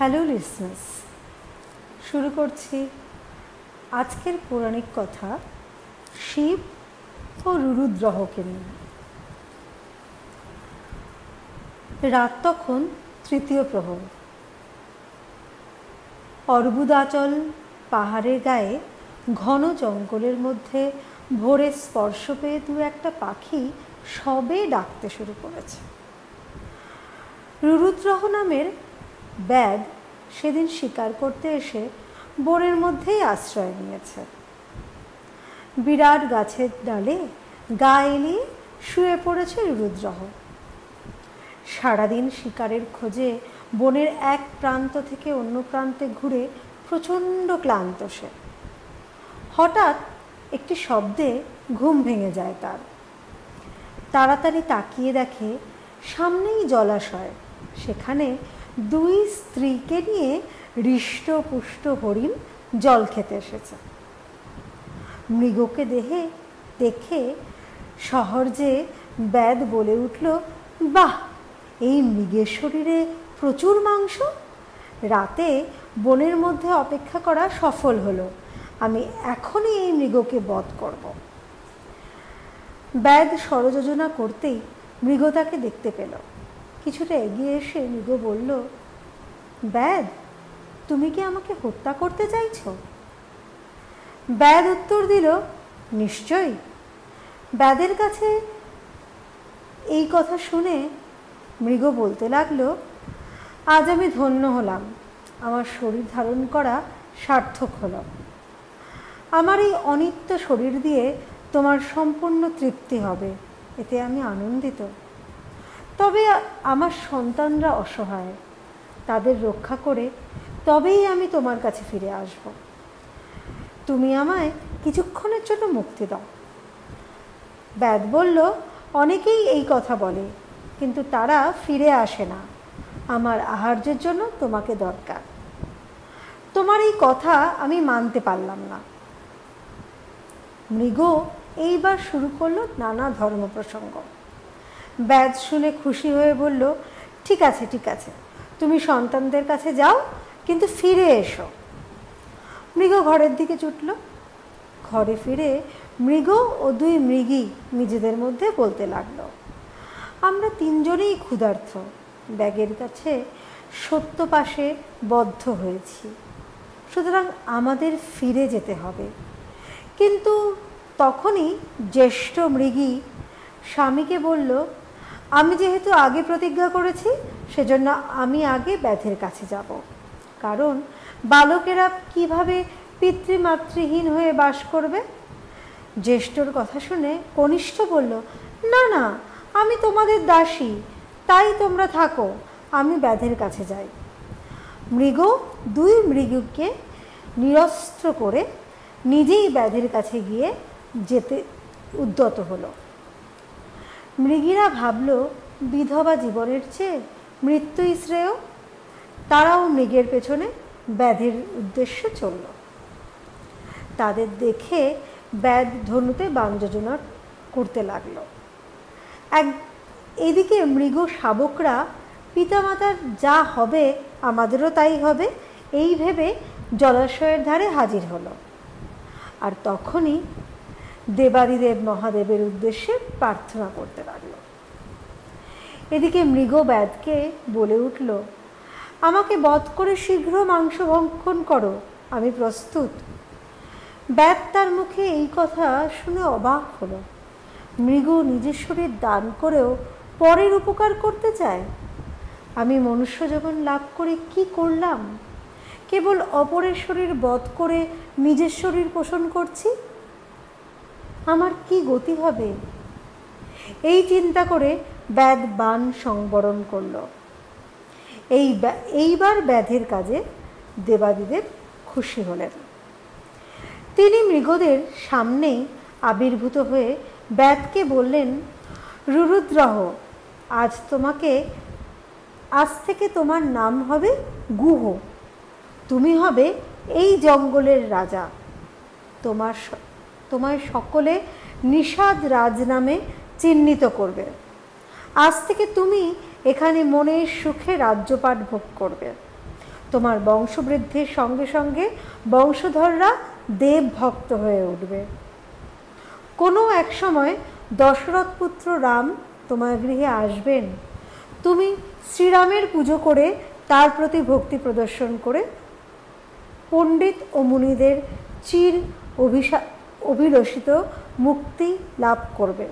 Hello listeners, শুরু করছি আজকের পৌরাণিক কথা শিব ও রুরুদ্রহকে নিয়ে। রাত তখন তৃতীয় প্রহর। অর্বুদাচল পাহাড়ের গায়ে ঘন জঙ্গলের মধ্যে ভোরের স্পর্শ পেয়ে দু একটা পাখি সবে ডাকতে শুরু করেছে। রুরুদ্রহ নামের ব্যাঘ সেদিন শিকার করতে এসে বনের মধ্যেই আশ্রয় নিয়েছে। বিরাট গাছের ডালে গা এলিয়ে শুয়ে পড়েছে রুরুদ্রহ। সারাদিন শিকারের খোঁজে বনের এক প্রান্ত থেকে অন্য প্রান্তে ঘুরে প্রচণ্ড ক্লান্ত সে। হঠাৎ একটি শব্দে ঘুম ভেঙে যায় তার। তাড়াতাড়ি তাকিয়ে দেখে সামনেই জলাশয়, সেখানে দুই স্ত্রীকে নিয়ে হৃষ্টপুষ্ট হরিণ জল খেতে এসেছে। মৃগকে দেখে সহজে ব্যাধ বলে উঠল, বাহ, এই মৃগের শরীরে প্রচুর মাংস। রাতে বনের মধ্যে অপেক্ষা করা সফল হলো, আমি এখনই এই মৃগকে বধ করব। ব্যাধ ষড়যোজনা করতেই মৃগ তাকে দেখতে পেল। কিছুটা এগিয়ে এসে মৃগ বলল, ব্যাধ, তুমি কি আমাকে হত্যা করতে চাইছ? ব্যাধ উত্তর দিল, নিশ্চয়ই। ব্যাধের কাছে এই কথা শুনে মৃগ বলতে লাগলো, আজ আমি ধন্য হলাম, আমার শরীর ধারণ করা সার্থক হলো। আমার এই অনিত্য শরীর দিয়ে তোমার সম্পূর্ণ তৃপ্তি হবে, এতে আমি আনন্দিত। তবে আমার সন্তানরা অসহায়, তাদের রক্ষা করে তবেই আমি তোমার কাছে ফিরে আসব। তুমি আমায় কিছুক্ষণের জন্য মুক্তি দাও। ব্যাধ বলল, অনেকেই এই কথা বলে, কিন্তু তারা ফিরে আসে না। আমার আহার্যের জন্য তোমাকে দরকার। তোমার এই কথা আমি মানতে পারলাম না। মৃগ এইবার শুরু করলো নানা ধর্ম প্রসঙ্গ। ব্যাধ শুনে খুশি হয়ে বলল, ঠিক আছে ঠিক আছে, তুমি সন্তানদের কাছে যাও, কিন্তু ফিরে এসো। মৃগ ঘরের দিকে ছুটল। ঘরে ফিরে মৃগ ও দুই মৃগী নিজেদের মধ্যে বলতে লাগলো, আমরা তিনজনেই ক্ষুধার্ত, ব্যাগের কাছে সত্য পাশে বদ্ধ হয়েছি, সুতরাং আমাদের ফিরে যেতে হবে। কিন্তু তখনই জ্যেষ্ঠ মৃগী স্বামীকে বলল, আমি যেহেতু আগে প্রতিজ্ঞা করেছি, সেজন্য আমি আগে ব্যাধের কাছে যাব, কারণ বালকেরা কিভাবে পিতৃমাতৃহীন হয়ে বাস করবে। জ্যেষ্ঠর কথা শুনে কনিষ্ঠ বলল, না না, আমি তোমাদের দাসী, তাই তোমরা থাকো, আমি ব্যাধের কাছে যাই। মৃগ দুই মৃগকে নিরস্ত্র করে নিজেই ব্যাধের কাছে গিয়ে যেতে উদ্যত হলো। মৃগীরা ভাবল, বিধবা জীবনের চেয়ে মৃত্যুই শ্রেয়। তারাও মৃগের পেছনে ব্যাধের উদ্দেশ্যে চলল। তাদের দেখে ব্যাধ ধনুতে বাণ যোজনা করতে লাগলো। এদিকে মৃগ শাবকরা পিতামাতার যা হবে আমাদেরও তাই হবে, এই ভেবে জলাশয়ের ধারে হাজির হলো। আর তখনই দেবাদিদেব মহাদেবের উদ্দেশ্যে প্রার্থনা করতে লাগলো। এদিকে মৃগ ব্যাধকে বলে উঠল, আমাকে বধ করে শীঘ্র মাংস ভক্ষণ করো, আমি প্রস্তুত। ব্যাধ তার মুখে এই কথা শুনে অবাক হলো। মৃগ নিজের শরীর দান করেও পরের উপকার করতে চায়। আমি মনুষ্য জীবন লাভ করে কি করলাম? কেবল অপরের শরীর বধ করে নিজের শরীর পোষণ করছি, আমার কি গতি হবে? এই চিন্তা করে ব্যাধ বাণ সংবরণ করল। এইবার ব্যাধের কাজে দেবাদিদেব খুশি হলেন। তিনি মৃগদের সামনেই আবির্ভূত হয়ে ব্যাধকে বললেন, রুরুদ্রহ, আজ থেকে তোমার নাম হবে গুহ। তুমি হবে এই জঙ্গলের রাজা। তোমায় সকলে নিষাদ রাজ নামে চিহ্নিত করবে। আজ থেকে তুমি এখানে মনের সুখে রাজ্যপাট ভোগ করবে। তোমার বংশবৃদ্ধির সঙ্গে সঙ্গে বংশধররা দেব ভক্ত হয়ে উঠবে। কোনো এক সময় দশরথ পুত্র রাম তোমার গৃহে আসবেন। তুমি শ্রীরামের পুজো করে তার প্রতি ভক্তি প্রদর্শন করে পণ্ডিত ও মুনিদের চির অভিলষিত মুক্তি লাভ করবে।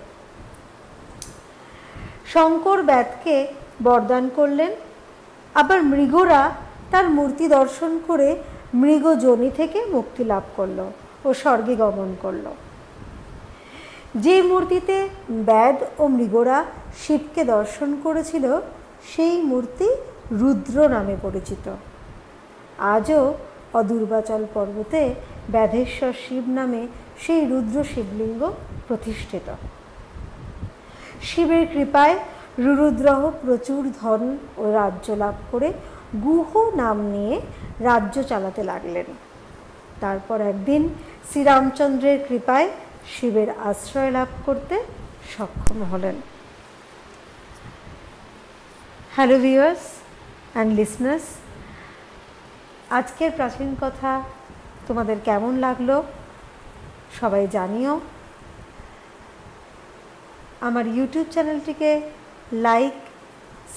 শঙ্কর ব্যাদকে বরদান করলেন। আবার মৃগরা তার মূর্তি দর্শন করে মৃগযোনি থেকে মুক্তি লাভ করলো ও স্বর্গে গমন করলো। যে মূর্তিতে ব্যাদ ও মৃগরা শিবকে দর্শন করেছিল সেই মূর্তি রুদ্র নামে পরিচিত। আজও অদূর্বাচল পর্বতে ব্যাধেশ্বর শিব নামে সেই রুদ্র শিবলিঙ্গ প্রতিষ্ঠিত। শিবের কৃপায় রুরুদ্রহ প্রচুর ধন ও রাজ্য লাভ করে গুহ নাম নিয়ে রাজ্য চালাতে লাগলেন। তারপর একদিন শ্রীরামচন্দ্রের কৃপায় শিবের আশ্রয় লাভ করতে সক্ষম হলেন। হ্যালো ভিউয়ার্স অ্যান্ড লিসনার্স, আজকের প্রাচীন কথা তোমাদের কেমন লাগলো সবাই জানিও। আমার ইউটিউব চ্যানেলটিকে লাইক,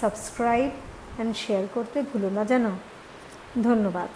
সাবস্ক্রাইব অ্যান্ড শেয়ার করতে ভুলো না যেন। ধন্যবাদ।